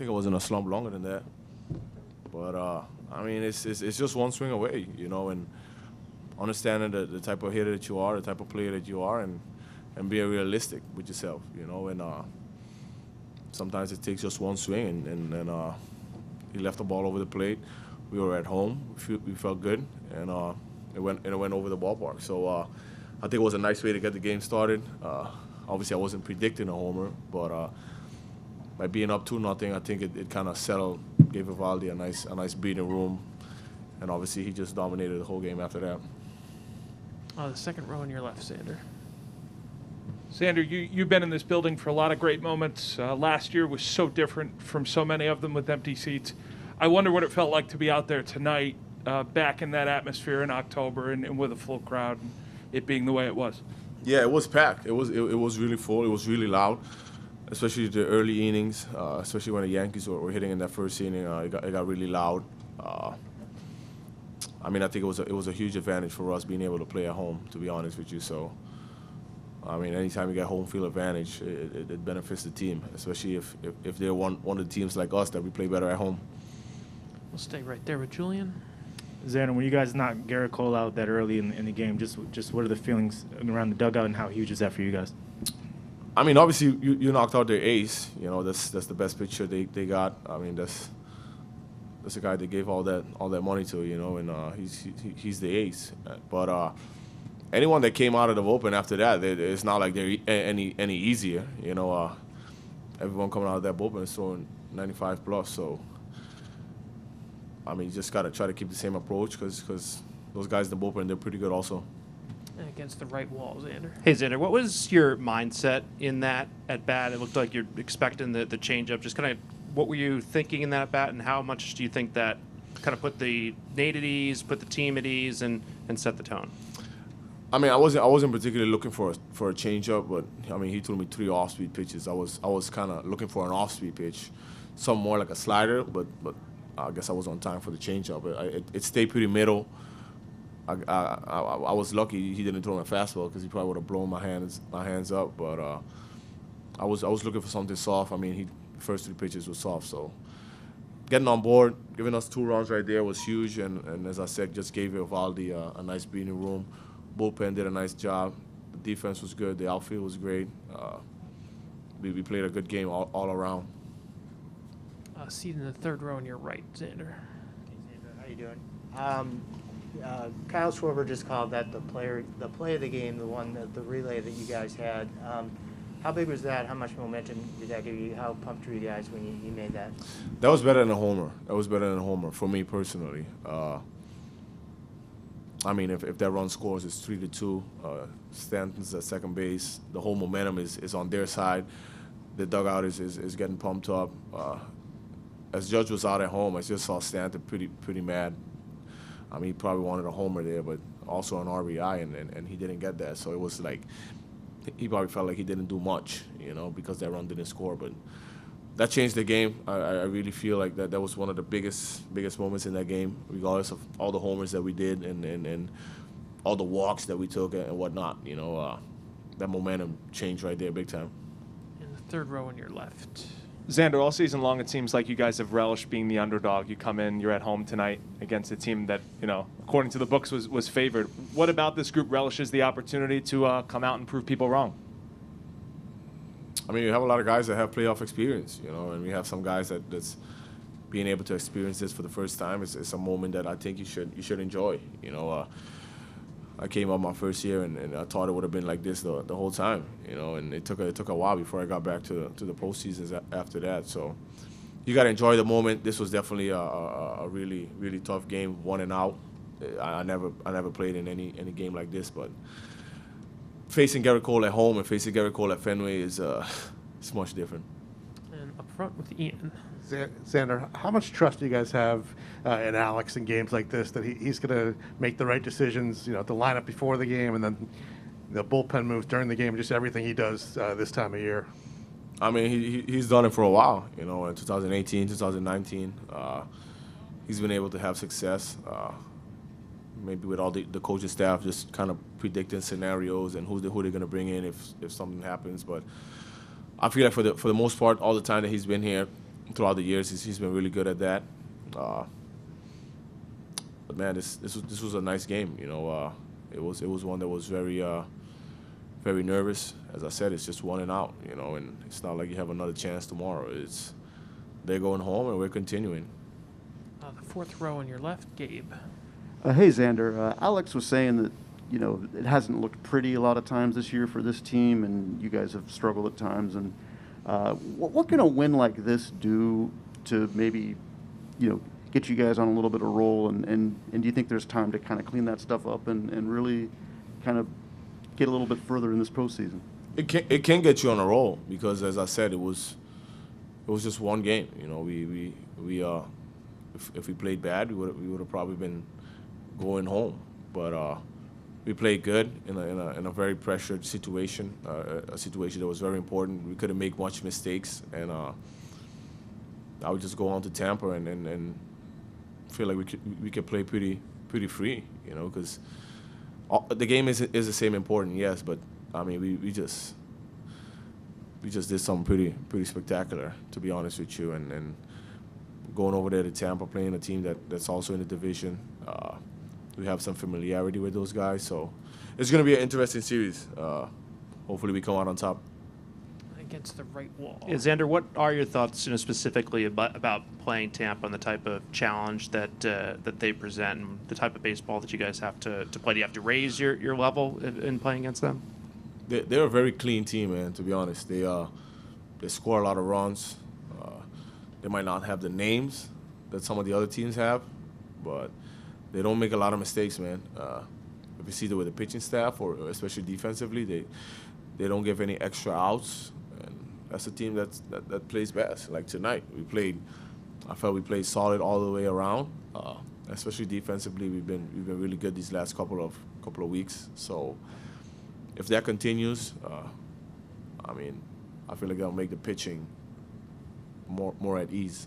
think I was in a slump longer than that. But, I mean, it's just one swing away, you know, and understanding the type of hitter that you are, the type of player that you are, and being realistic with yourself, you know. And sometimes it takes just one swing, and he left the ball over the plate. We were at home. We felt good, and it went over the ballpark. So I think it was a nice way to get the game started. Obviously, I wasn't predicting a homer, but by being up 2-0, I think it kind of settled, gave Eovaldi a nice breathing room, and obviously he just dominated the whole game after that. The second row on your left, Xander. Xander, you've been in this building for a lot of great moments. Last year was so different from so many of them with empty seats. I wonder what it felt like to be out there tonight, back in that atmosphere in October and with a full crowd, and it being the way it was. Yeah, it was packed. It was really full. It was really loud, especially the early innings, especially when the Yankees were hitting in that first inning. It got really loud. I mean, I think it was a huge advantage for us being able to play at home, to be honest with you. So, I mean, anytime you get home field advantage, it benefits the team, especially if they're one of the teams like us that we play better at home. We'll stay right there with Julian. Xander, when you guys knocked Gerrit Cole out that early in the game, just what are the feelings around the dugout, and how huge is that for you guys? I mean, obviously you knocked out their ace. You know, that's the best pitcher they got. I mean, that's the guy they gave all that money to. You know, and he's the ace. But anyone that came out of the bullpen after that, it's not like they're any easier. You know, everyone coming out of that bullpen is throwing 95 plus. So, I mean, you just got to try to keep the same approach because those guys in the bullpen, they're pretty good also. And against the right wall, Xander. Hey, Xander, what was your mindset in that at bat? It looked like you're expecting the changeup. Just kind of what were you thinking in that at bat, and how much do you think that kind of put the Nate at ease, put the team at ease, and set the tone? I mean, I wasn't particularly looking for a changeup, but I mean, he threw me 3 off-speed pitches. I was kind of looking for an off-speed pitch, some more like a slider, but I guess I was on time for the changeup. It stayed pretty middle. I was lucky he didn't throw my fastball because he probably would have blown my hands up. But I was looking for something soft. I mean, first 3 pitches were soft. So getting on board, giving us 2 runs right there was huge. And as I said, just gave Eovaldi a nice breathing room. Bullpen did a nice job. The defense was good. The outfield was great. We played a good game all around. Seat in the third row on your right, Xander. Hey, Xander, how you doing? Kyle Schwarber just called that the play of the game, the relay that you guys had. How big was that? How much momentum did that give you? How pumped were you guys when you made that? That was better than a homer. That was better than a homer for me personally. I mean, if that run scores, it's 3-2. Stanton's at second base. The whole momentum is on their side. The dugout is getting pumped up. As Judge was out at home, I just saw Stanton pretty mad. I mean, he probably wanted a homer there, but also an RBI, and he didn't get that. So it was like he probably felt like he didn't do much, you know, because that run didn't score. But that changed the game. I really feel like that was one of the biggest moments in that game, regardless of all the homers that we did and all the walks that we took and whatnot. You know, that momentum changed right there big time. In the third row on your left. Xander, all season long, it seems like you guys have relished being the underdog. You come in, you're at home tonight against a team that, you know, according to the books, was favored. What about this group relishes the opportunity to come out and prove people wrong? I mean, you have a lot of guys that have playoff experience, you know, and we have some guys that's being able to experience this for the first time. It's a moment that I think you should enjoy. You know, I came up my first year and I thought it would have been like this the whole time, you know, and it took a while before I got back to the postseasons after that. So you got to enjoy the moment. This was definitely a really, really tough game, 1 and out. I never played in any game like this, but facing Gerrit Cole at home and facing Gerrit Cole at Fenway is it's much different. And up front with Ian. Xander, how much trust do you guys have in Alex in games like this that he's going to make the right decisions, you know, the lineup before the game and then the bullpen moves during the game, just everything he does this time of year? I mean, he's done it for a while, you know, in 2018, 2019. He's been able to have success, maybe with all the coaching staff just kind of predicting scenarios and who they're going to bring in if something happens. But I feel like for the most part, all the time that he's been here, throughout the years. He's been really good at that. But man, this was a nice game. You know, it was one that was very very nervous. As I said, it's just 1 and out. You know, and it's not like you have another chance tomorrow. They're going home and we're continuing. The fourth row on your left, Gabe. Hey, Xander. Alex was saying that, you know, it hasn't looked pretty a lot of times this year for this team, and you guys have struggled at times. And what can a win like this do to maybe, you know, get you guys on a little bit of roll? And do you think there's time to kind of clean that stuff up and really kind of get a little bit further in this postseason? It can get you on a roll because, as I said, it was just one game. You know, if we played bad, we would have probably been going home. But we played good in a very pressured situation, a situation that was very important. We couldn't make much mistakes, and I would just go on to Tampa and feel like we could play pretty free. You know, because the game is the same important, yes, but I mean we just did something pretty spectacular, to be honest with you, and going over there to Tampa, playing a team that's also in the division. We have some familiarity with those guys, so it's going to be an interesting series. Hopefully we come out on top. Against the right wall. Yeah, Xander, what are your thoughts, specifically about playing Tampa and the type of challenge that they present and the type of baseball that you guys have to play? Do you have to raise your level in playing against them? They're a very clean team, man, to be honest. They score a lot of runs. They might not have the names that some of the other teams have, but they don't make a lot of mistakes, man. If you see that with the pitching staff, or especially defensively, they don't give any extra outs, and that's a team that plays best. Like tonight, I felt we played solid all the way around. Especially defensively, we've been really good these last couple of weeks. So if that continues, I mean, I feel like that'll make the pitching more at ease.